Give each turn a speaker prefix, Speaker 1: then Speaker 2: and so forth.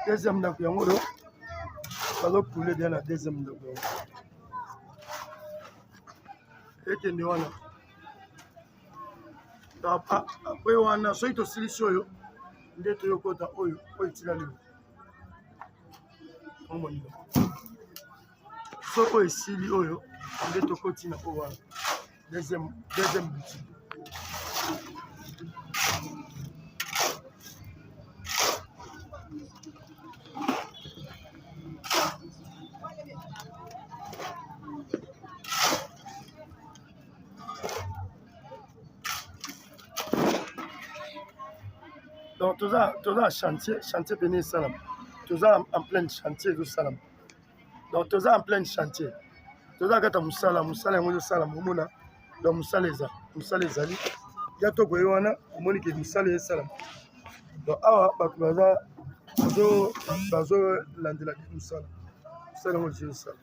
Speaker 1: Deuxième ndako yango do bazokule bien na deuxième ndako yango ekende wana apres wana soki tosilisi oyo nde toyokota oyo etika lelo omonino so oyo esili oyo nde tokoti na oyo wana deuxième boutique. Donc, tout ça chantier béni salam. Tout ça en plein chantier de salam. Donc, tout ça en plein chantier. Tout ça quand musala ngolo salam mona. Donc musala ezali. Ya to boye wana omoni ke musala salam. Donc awa bazo landela musala. Musala ngolo salam.